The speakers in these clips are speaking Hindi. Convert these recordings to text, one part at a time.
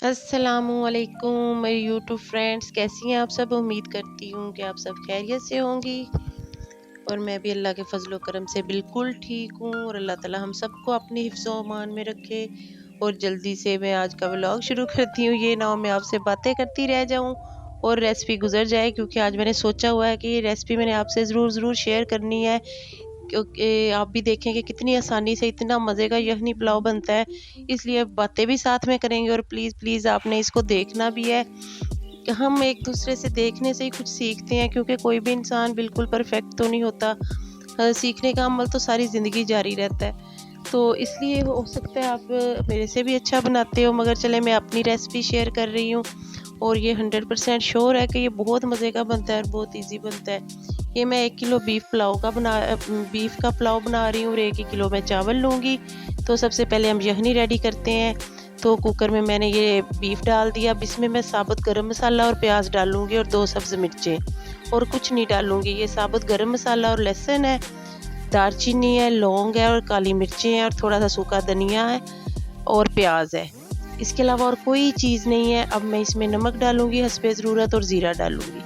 अस्सलामुअलैकुम मेरे यूट्यूब फ्रेंड्स, कैसी हैं आप सब। उम्मीद करती हूँ कि आप सब खैरियत से होंगी और मैं भी अल्लाह के फजलो करम से बिल्कुल ठीक हूँ। और अल्लाह ताला हम सबको अपने हिफ्ज़ व अमान में रखे। और जल्दी से मैं आज का व्लॉग शुरू करती हूँ। ये ना हो मैं आपसे बातें करती रह जाऊँ और रेसिपी गुजर जाए, क्योंकि आज मैंने सोचा हुआ है कि ये रेसिपी मैंने आपसे ज़रूर शेयर करनी है, क्योंकि आप भी देखें कि कितनी आसानी से इतना मज़े का यखनी पुलाव बनता है। इसलिए बातें भी साथ में करेंगे और प्लीज़ प्लीज़ आपने इसको देखना भी है। कि हम एक दूसरे से देखने से ही कुछ सीखते हैं, क्योंकि कोई भी इंसान बिल्कुल परफेक्ट तो नहीं होता। सीखने का अमल तो सारी ज़िंदगी जारी रहता है। तो इसलिए हो सकता है आप मेरे से भी अच्छा बनाते हो, मगर चले मैं अपनी रेसिपी शेयर कर रही हूँ और ये 100% श्योर है कि ये बहुत मज़े का बनता है और बहुत ईजी बनता है। ये मैं 1 किलो बीफ का पुलाव बना रही हूँ और 1 ही किलो मैं चावल लूँगी। तो सबसे पहले हम यखनी रेडी करते हैं। तो कुकर में मैंने ये बीफ डाल दिया। अब इसमें मैं साबुत गरम मसाला और प्याज डालूँगी और 2 सब्ज़ मिर्चें और कुछ नहीं डालूँगी। ये साबुत गरम मसाला और लहसुन है, दालचीनी है, लौंग है और काली मिर्चें हैं और थोड़ा-सा सूखा धनिया है और प्याज है। इसके अलावा और कोई चीज़ नहीं है। अब मैं इसमें नमक डालूँगी हस्बे ज़रूरत और ज़ीरा डालूँगी।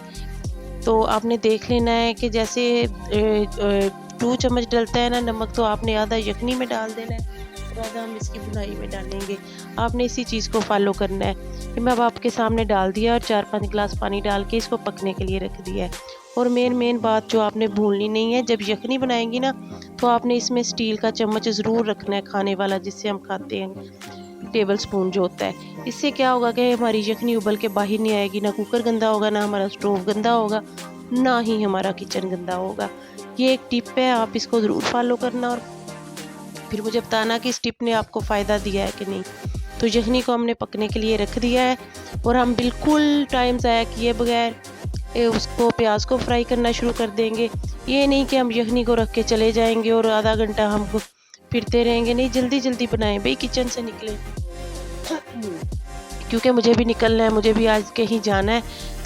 तो आपने देख लेना है कि जैसे 2 चम्मच डलता है ना नमक, तो आपने आधा यखनी में डाल देना है और आधा हम इसकी भुनाई में डालेंगे। आपने इसी चीज़ को फॉलो करना है। कि मैं अब आपके सामने डाल दिया और 4-5 गिलास पानी डाल के इसको पकने के लिए रख दिया है। और मेन बात जो आपने भूलनी नहीं है, जब यखनी बनाएंगी ना तो आपने इसमें स्टील का चम्मच ज़रूर रखना है, खाने वाला जिससे हम खाते हैं, टेबल स्पून जो होता है। इससे क्या होगा कि हमारी यखनी उबल के बाहर नहीं आएगी, ना कुकर गंदा होगा, ना हमारा स्टोव गंदा होगा, ना ही हमारा किचन गंदा होगा। ये एक टिप है, आप इसको ज़रूर फॉलो करना और फिर मुझे बताना कि इस टिप ने आपको फ़ायदा दिया है कि नहीं। तो यखनी को हमने पकने के लिए रख दिया है और हम बिल्कुल टाइम ज़ाया किए बगैर उसको प्याज को फ्राई करना शुरू कर देंगे। ये नहीं कि हम यखनी को रख के चले जाएंगे और आधा घंटा हम फिरते रहेंगे। नहीं, जल्दी जल्दी बनाएं भाई, किचन से निकले। क्योंकि मुझे भी निकलना है, मुझे भी आज कहीं जाना है।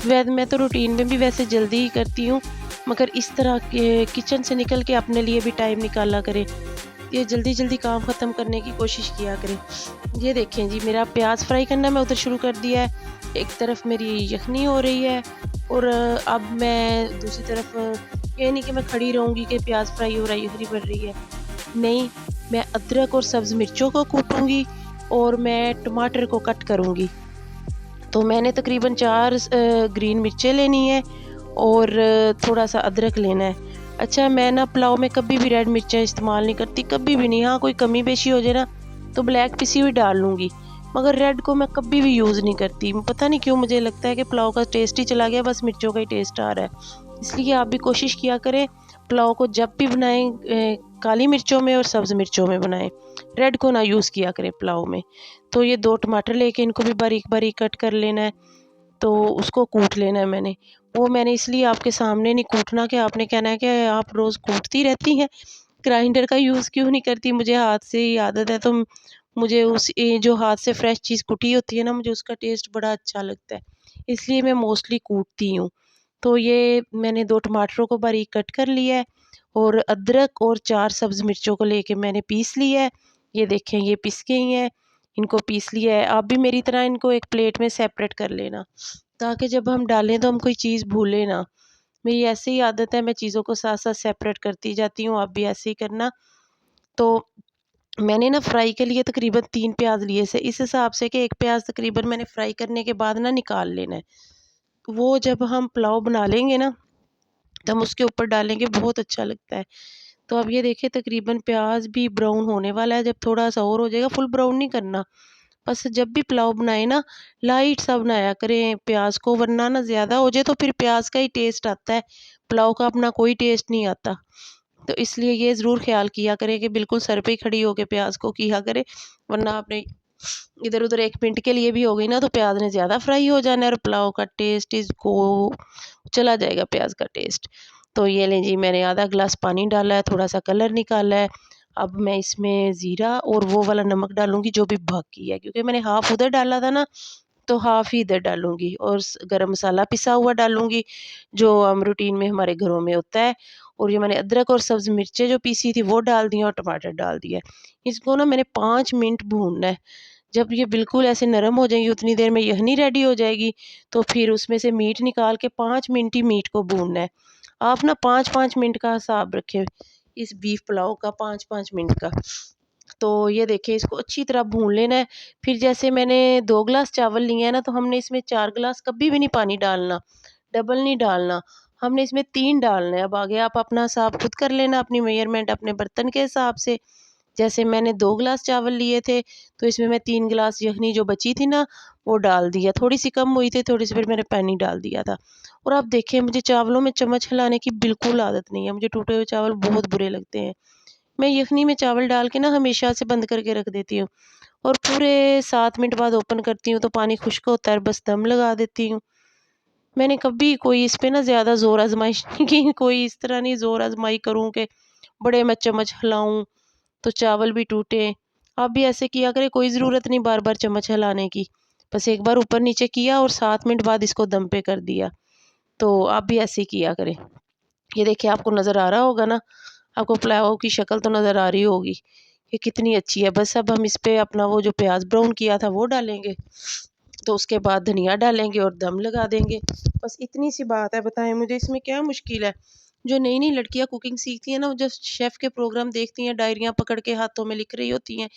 वैसे मैं तो रूटीन में भी वैसे जल्दी ही करती हूँ, मगर इस तरह के किचन से निकल के अपने लिए भी टाइम निकाला करें। ये जल्दी जल्दी काम ख़त्म करने की कोशिश किया करें। ये देखें जी, मेरा प्याज फ्राई करना मैं उधर शुरू कर दिया है। एक तरफ मेरी यखनी हो रही है और अब मैं दूसरी तरफ ये नहीं कि मैं खड़ी रहूँगी कि प्याज फ्राई हो रहा है यखनी बन रही है। नहीं, मैं अदरक और सब्ज़ मिर्चों को कूटूँगी और मैं टमाटर को कट करूँगी। तो मैंने तकरीबन 4 ग्रीन मिर्चें लेनी है और थोड़ा-सा अदरक लेना है। अच्छा, मैं ना पुलाव में कभी भी रेड मिर्चें इस्तेमाल नहीं करती, कभी भी नहीं। हाँ, कोई कमी पेशी हो जाए ना तो ब्लैक पिसी हुई डाल लूँगी, मगर रेड को मैं कभी भी यूज़ नहीं करती। पता नहीं क्यों, मुझे लगता है कि पुलाव का टेस्ट ही चला गया, बस मिर्चों का ही टेस्ट आ रहा है। इसलिए आप भी कोशिश किया करें पुलाव को जब भी बनाएँ काली मिर्चों में और सब्ज़ मिर्चों में बनाएँ। रेड को ना यूज़ किया करें पुलाव में। तो ये 2 टमाटर लेके इनको भी बारीक-बारीक कट कर लेना है। तो उसको कूट लेना है मैंने। वो मैंने इसलिए आपके सामने नहीं कूटना कि आपने कहना है कि आप रोज़ कूटती रहती हैं, ग्राइंडर का यूज़ क्यों नहीं करती। मुझे हाथ से ही आदत है, तो मुझे उस जो हाथ से फ्रेश चीज़ कुटी होती है ना, मुझे उसका टेस्ट बड़ा अच्छा लगता है। इसलिए मैं मोस्टली कूटती हूँ। तो ये मैंने 2 टमाटरों को बारीक कट कर लिया है और अदरक और 4 सब्ज़ मिर्चों को लेके मैंने पीस लिया है। ये देखें, ये पिस गई हैं, इनको पीस लिया है। आप भी मेरी तरह इनको एक प्लेट में सेपरेट कर लेना, ताकि जब हम डालें तो हम कोई चीज़ भूलें ना। मेरी ऐसे ही आदत है, मैं चीज़ों को साथ-साथ सेपरेट करती जाती हूँ, आप भी ऐसे ही करना। तो मैंने ना फ्राई के लिए तकरीबन 3 प्याज़ लिए से, इस हिसाब से कि 1 प्याज़ तकरीबन मैंने फ्राई करने के बाद ना निकाल लेना है। वो जब हम पुलाव बना लेंगे ना, तो हम उसके ऊपर डालेंगे, बहुत अच्छा लगता है। तो अब ये देखिए, तकरीबन प्याज भी ब्राउन होने वाला है। जब थोड़ा सा और हो जाएगा, फुल ब्राउन नहीं करना। बस जब भी पुलाव बनाए ना, लाइट सा बनाया करें प्याज को, वरना ना ज़्यादा हो जाए तो फिर प्याज का ही टेस्ट आता है, पुलाव का अपना कोई टेस्ट नहीं आता। तो इसलिए ये ज़रूर ख्याल किया करें कि बिल्कुल सर पे ही खड़ी होके प्याज को किया करें, वरना आपने इधर उधर 1 मिनट के लिए भी हो गई ना, तो प्याज ने ज़्यादा फ्राई हो जाना है और पुलाव का टेस्ट इसको चला जाएगा, प्याज का टेस्ट। तो ये लें जी, मैंने आधा गिलास पानी डाला है, थोड़ा सा कलर निकाला है। अब मैं इसमें ज़ीरा और वो वाला नमक डालूँगी जो भी बाकी है, क्योंकि मैंने हाफ़ उधर डाला था ना, तो हाफ़ ही इधर डालूँगी। और गरम मसाला पिसा हुआ डालूँगी, जो रूटीन में हमारे घरों में होता है। और ये मैंने अदरक और सब्ज़ मिर्चें जो पीसी थी वो डाल दी और टमाटर डाल दिया। इसको ना मैंने 5 मिनट भूनना है। जब ये बिल्कुल ऐसे नरम हो जाएंगी उतनी देर में यखनी रेडी हो जाएगी। तो फिर उसमें से मीट निकाल के 5 मिनट ही मीट को भूनना है। आप ना 5-5 मिनट का हिसाब रखें इस बीफ पुलाव का, 5-5 मिनट का। तो ये देखिए इसको अच्छी तरह भून लेना है। फिर जैसे मैंने 2 ग्लास चावल लिए हैं ना, तो हमने इसमें 4 ग्लास कभी भी नहीं पानी डालना, डबल नहीं डालना, हमने इसमें 3 डालना है। अब आगे आप अपना हिसाब खुद कर लेना, अपनी मेजरमेंट अपने बर्तन के हिसाब से। जैसे मैंने 2 ग्लास चावल लिए थे, तो इसमें मैं 3 ग्लास यखनी जो बची थी ना, वो डाल दिया। थोड़ी-सी कम हुई थी, थोड़ी सी फिर मैंने पानी डाल दिया था। और आप देखिए मुझे चावलों में चम्मच हिलाने की बिल्कुल आदत नहीं है, मुझे टूटे हुए चावल बहुत बुरे लगते हैं। मैं यखनी में चावल डाल के ना हमेशा से बंद करके रख देती हूँ, और पूरे 7 मिनट बाद ओपन करती हूँ तो पानी खुश्क होता है, बस दम लगा देती हूँ। मैंने कभी कोई इस पे ना ज़्यादा ज़ोर आज़माइश नहीं की, कोई इस तरह नहीं ज़ोर आज़माई करूँ कि बड़े मैं चम्मच हिलाऊँ तो चावल भी टूटे। आप भी ऐसे किया करें, कोई ज़रूरत नहीं बार-बार चम्मच हिलाने की। बस एक बार ऊपर-नीचे किया और 7 मिनट बाद इसको दम पे कर दिया। तो आप भी ऐसे ही किया करें। ये देखिए आपको नज़र आ रहा होगा ना, आपको पुलाव की शक्ल तो नज़र आ रही होगी, ये कितनी अच्छी है। बस अब हम इस पे अपना वो जो प्याज़ ब्राउन किया था वो डालेंगे, तो उसके बाद धनिया डालेंगे और दम लगा देंगे। बस इतनी सी बात है, बताएँ मुझे इसमें क्या मुश्किल है? जो नई-नई लड़कियाँ कुकिंग सीखती हैं ना, वो जस्ट शेफ़ के प्रोग्राम देखती हैं, डायरियाँ पकड़ के हाथों में लिख रही होती हैं।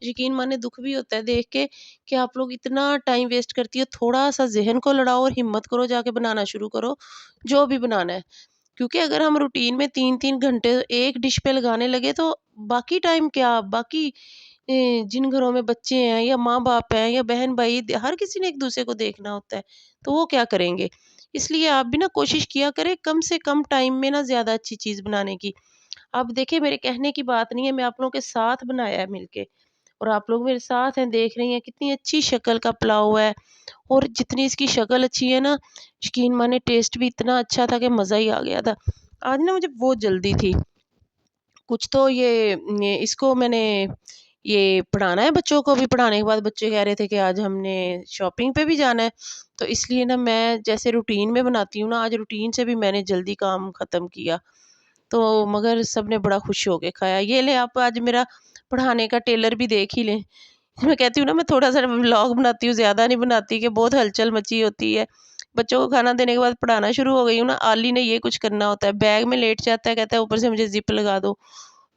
यकीन माने दुःख भी होता है देख के कि आप लोग इतना टाइम वेस्ट करती हो, थोड़ा-सा ज़हन को लड़ाओ और हिम्मत करो, जाके बनाना शुरू करो, जो भी बनाना है। क्योंकि अगर हम रूटीन में 3-3 घंटे एक डिश पे लगाने लगे तो बाकी टाइम क्या, बाकी जिन घरों में बच्चे हैं या माँ-बाप हैं या बहन-भाई, हर किसी ने एक-दूसरे को देखना होता है, तो वो क्या करेंगे? इसलिए आप भी ना कोशिश किया करें कम से कम टाइम में ना ज़्यादा अच्छी चीज़ बनाने की। अब देखिए मेरे कहने की बात नहीं है, मैं आप लोगों के साथ बनाया है मिलके, और आप लोग मेरे साथ हैं, देख रही हैं कितनी अच्छी शक्ल का पुलाव है। और जितनी इसकी शक्ल अच्छी है ना, यकीन माने टेस्ट भी इतना अच्छा था कि मज़ा ही आ गया था। आज ना मुझे बहुत जल्दी थी, कुछ तो ये इसको मैंने ये पढ़ाना है बच्चों को, भी पढ़ाने के बाद बच्चे कह रहे थे कि आज हमने शॉपिंग पे भी जाना है। तो इसलिए ना मैं जैसे रूटीन में बनाती हूँ ना, आज रूटीन से भी मैंने जल्दी काम ख़त्म किया। तो मगर सब ने बड़ा खुश हो के खाया। ये ले आप आज मेरा पढ़ाने का टेलर भी देख ही लें। मैं कहती हूँ ना मैं थोड़ा-सा व्लॉग बनाती हूँ, ज़्यादा नहीं बनाती कि बहुत हलचल मची होती है। बच्चों को खाना देने के बाद पढ़ाना शुरू हो गई हूँ ना, आली ने ये कुछ करना होता है, बैग में लेट जाता है, कहता है ऊपर से मुझे ज़िप लगा दो।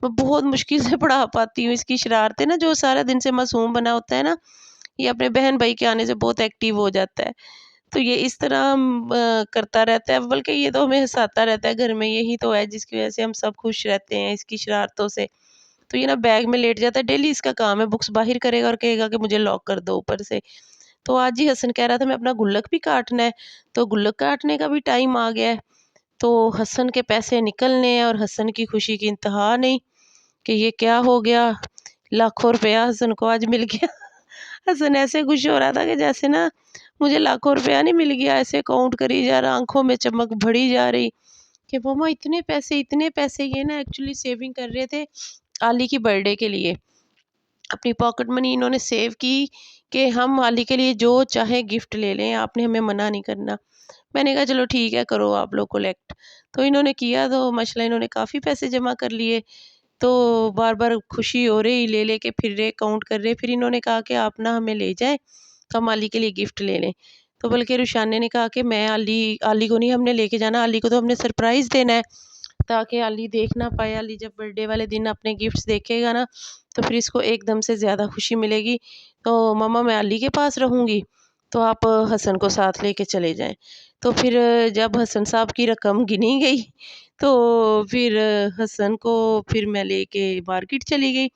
मैं बहुत मुश्किल से पढ़ा पाती हूँ, इसकी शरारतें ना, जो सारा दिन से मासूम बना होता है ना, ये अपने बहन-भाई के आने से बहुत एक्टिव हो जाता है। तो ये इस तरह करता रहता है, बल्कि ये तो हमें हँसाता रहता है घर में, यही तो है जिसकी वज़ह से हम सब खुश रहते हैं इसकी शरारतों से। तो ये ना बैग में लेट जाता है, डेली इसका काम है, बुक्स बाहिर करेगा और कहेगा कि मुझे लॉक कर दो ऊपर से। तो आज ही हसन कह रहा था मैं अपना गुल्लक भी काटना है, तो गुल्लक काटने का भी टाइम आ गया है। तो हसन के पैसे निकलने हैं और हसन की खुशी की इंतहा नहीं कि ये क्या हो गया, लाखों रुपया हसन को आज मिल गया। हसन ऐसे खुश हो रहा था कि जैसे ना मुझे लाखों रुपया नहीं मिल गया, ऐसे काउंट करी जा रहा, आँखों में चमक बढ़ी जा रही कि मम्मा इतने पैसे। ये ना एक्चुअली सेविंग कर रहे थे आली की बर्थडे के लिए। अपनी पॉकेट मनी इन्होंने सेव की कि हम आली के लिए जो चाहे गिफ्ट ले लें, आपने हमें मना नहीं करना। मैंने कहा चलो ठीक है, करो आप लोग कलेक्ट। तो इन्होंने किया, तो माशाल्लाह इन्होंने काफ़ी पैसे जमा कर लिए। तो बार-बार खुशी हो रही, ले के फिर रहे, काउंट कर रहे। फिर इन्होंने कहा कि आप ना हमें ले जाएँ, तो हम आली के लिए गिफ्ट ले लें। तो बल्कि रुशाने ने कहा कि मैं आली आली को नहीं हमने लेके जाना, आली को तो हमने सरप्राइज़ देना है, ताकि आली देख ना पाए। आली जब बर्थडे वाले दिन अपने गिफ्ट्स देखेगा ना, तो फिर इसको एकदम से ज़्यादा खुशी मिलेगी। तो मम्मा मैं आली के पास रहूँगी, तो आप हसन को साथ लेके चले जाएँ। तो फिर जब हसन साहब की रकम गिनी गई, तो फिर हसन को फिर मैं लेके मार्केट चली गई,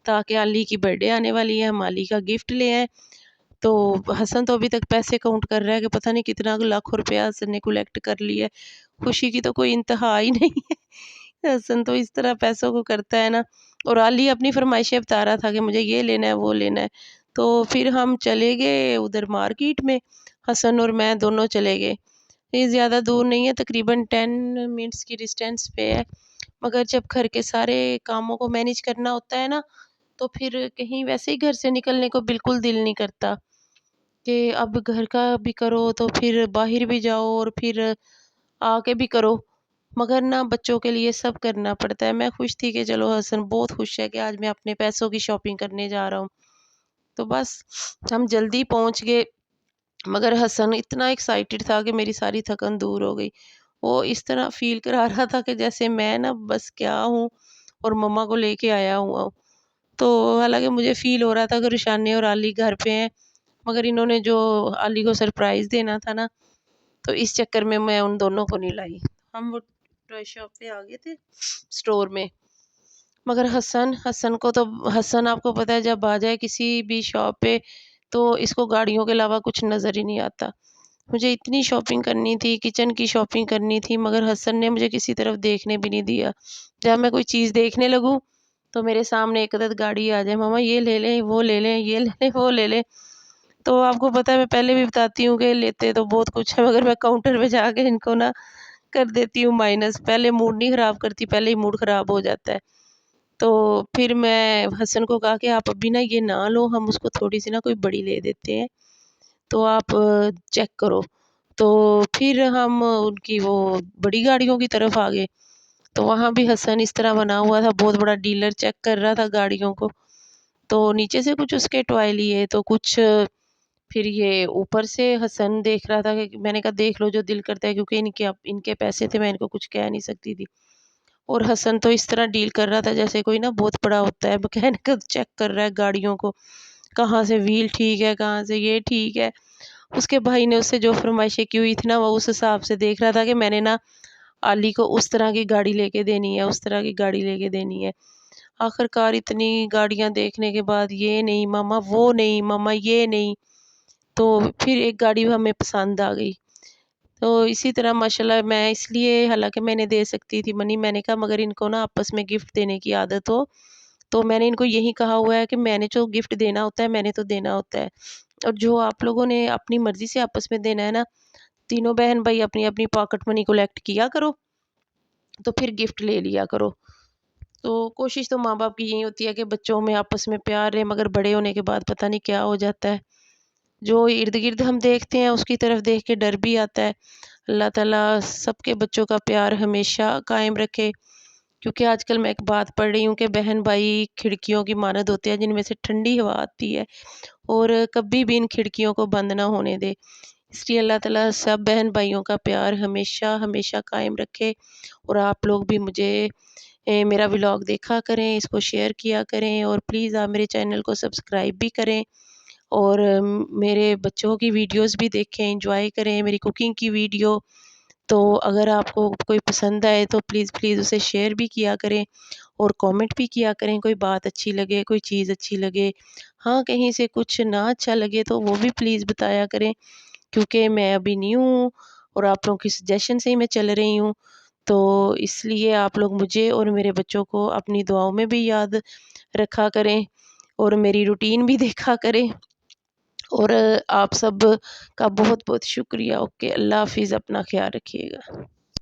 ताकि आली की बर्थडे आने वाली है, हम आली का गिफ्ट ले आएँ। तो हसन तो अभी तक पैसे काउंट कर रहा है कि पता नहीं कितना लाखों रुपया हसन ने कलेक्ट कर लिया है। खुशी की तो कोई इंतहा ही नहीं है। हसन तो इस तरह पैसों को करता है ना। और आली अपनी फ़रमाइशें बता रहा था कि मुझे ये लेना है, वो लेना है। तो फिर हम चले गए उधर मार्केट में, हसन और मैं दोनों चले गए। ये ज़्यादा दूर नहीं है, तकरीबन 10 मिनट्स की डिस्टेंस पे है। मगर जब घर के सारे कामों को मैनेज करना होता है ना, तो फिर कहीं वैसे ही घर से निकलने को बिल्कुल दिल नहीं करता कि अब घर का भी करो तो फिर बाहर भी जाओ और फिर आके भी करो। मगर ना बच्चों के लिए सब करना पड़ता है। मैं खुश थी कि चलो हसन बहुत खुश है कि आज मैं अपने पैसों की शॉपिंग करने जा रहा हूँ। तो बस हम जल्दी पहुँच गए, मगर हसन इतना एक्साइटेड था कि मेरी सारी थकन दूर हो गई। वो इस तरह फ़ील करा रहा था कि जैसे मैं ना बस क्या हूँ और मम्मा को लेके आया हुआ हूँ। तो हालाँकि मुझे फ़ील हो रहा था कि रुशाने और आली घर पे हैं, मगर इन्होंने जो आली को सरप्राइज़ देना था ना, तो इस चक्कर में मैं उन दोनों को नहीं लाई। हम वो टॉय शॉप पे आ गए थे, स्टोर में। मगर हसन को तो, हसन आपको पता है जब आ जाए किसी भी शॉप पे तो इसको गाड़ियों के अलावा कुछ नज़र ही नहीं आता। मुझे इतनी शॉपिंग करनी थी, किचन की शॉपिंग करनी थी, मगर हसन ने मुझे किसी तरफ देखने भी नहीं दिया। जब मैं कोई चीज़ देखने लगूँ तो मेरे सामने एक अदद गाड़ी आ जाए, मम्मा ये ले लें, वो ले लें, ये ले लें, वो ले लें। तो आपको पता है मैं पहले भी बताती हूँ कि लेते तो बहुत कुछ है, मगर मैं काउंटर पे जाके इनको ना कर देती हूँ माइनस। पहले मूड नहीं ख़राब करती, पहले ही मूड ख़राब हो जाता है। तो फिर मैं हसन को कहा कि आप अभी ना ये ना लो, हम उसको थोड़ी-सी ना कोई बड़ी ले देते हैं, तो आप चेक करो। तो फिर हम उनकी वो बड़ी गाड़ियों की तरफ आ गए, तो वहाँ भी हसन इस तरह बना हुआ था, बहुत बड़ा डीलर चेक कर रहा था गाड़ियों को। तो नीचे से कुछ उसके टॉय लिए, तो कुछ फिर ये ऊपर से हसन देख रहा था कि मैंने कहा देख लो जो दिल करता है, क्योंकि इनके पैसे थे, मैं इनको कुछ कह नहीं सकती थी। और हसन तो इस तरह डील कर रहा था जैसे कोई ना बहुत बड़ा होता है, मैकेनिक चेक कर रहा है गाड़ियों को, कहाँ से व्हील ठीक है, कहाँ से ये ठीक है। उसके भाई ने उससे जो फरमाइशें की हुई थी ना, वो उस हिसाब से देख रहा था कि मैंने ना आली को उस तरह की गाड़ी लेके देनी है, उस तरह की गाड़ी लेके देनी है। आखिरकार इतनी गाड़ियाँ देखने के बाद ये नहीं मामा, वो नहीं मामा, ये नहीं, तो फिर एक गाड़ी हमें पसंद आ गई। तो इसी तरह माशाल्लाह मैं इसलिए, हालाँकि मैंने दे सकती थी मनी, मैंने कहा मगर इनको ना आपस में गिफ्ट देने की आदत हो, तो मैंने इनको यही कहा हुआ है कि मैंने जो गिफ्ट देना होता है, मैंने तो देना होता है। और जो आप लोगों ने अपनी मर्ज़ी से आपस में देना है ना, तीनों बहन-भाई अपनी-अपनी पॉकेट मनी कलेक्ट किया करो, तो फिर गिफ्ट ले लिया करो। तो कोशिश तो माँ-बाप की यही होती है कि बच्चों में आपस में प्यार रहे, मगर बड़े होने के बाद पता नहीं क्या हो जाता है। जो इर्द-गिर्द हम देखते हैं उसकी तरफ देख के डर भी आता है। अल्लाह ताला सबके बच्चों का प्यार हमेशा कायम रखे, क्योंकि आजकल मैं एक बात पढ़ रही हूँ कि बहन-भाई खिड़कियों की मानद होते हैं जिनमें से ठंडी हवा आती है, और कभी भी इन खिड़कियों को बंद ना होने दे। इसलिए अल्लाह ताला सब बहन-भाइयों का प्यार हमेशा हमेशा कायम रखे। और आप लोग भी मुझे मेरा व्लॉग देखा करें, इसको शेयर किया करें, और प्लीज़ आप मेरे चैनल को सब्सक्राइब भी करें, और मेरे बच्चों की वीडियोस भी देखें, एंजॉय करें मेरी कुकिंग की वीडियो। तो अगर आपको कोई पसंद आए तो प्लीज़ प्लीज़ उसे शेयर भी किया करें, और कमेंट भी किया करें, कोई बात अच्छी लगे, कोई चीज़ अच्छी लगे। हाँ, कहीं से कुछ ना अच्छा लगे तो वो भी प्लीज़ बताया करें, क्योंकि मैं अभी न्यू हूँ और आप लोगों की सजेशन से ही मैं चल रही हूँ। तो इसलिए आप लोग मुझे और मेरे बच्चों को अपनी दुआओं में भी याद रखा करें, और मेरी रूटीन भी देखा करें। और आप सब का बहुत-बहुत शुक्रिया। ओके, अल्लाह हाफ़िज़, अपना ख़्याल रखिएगा।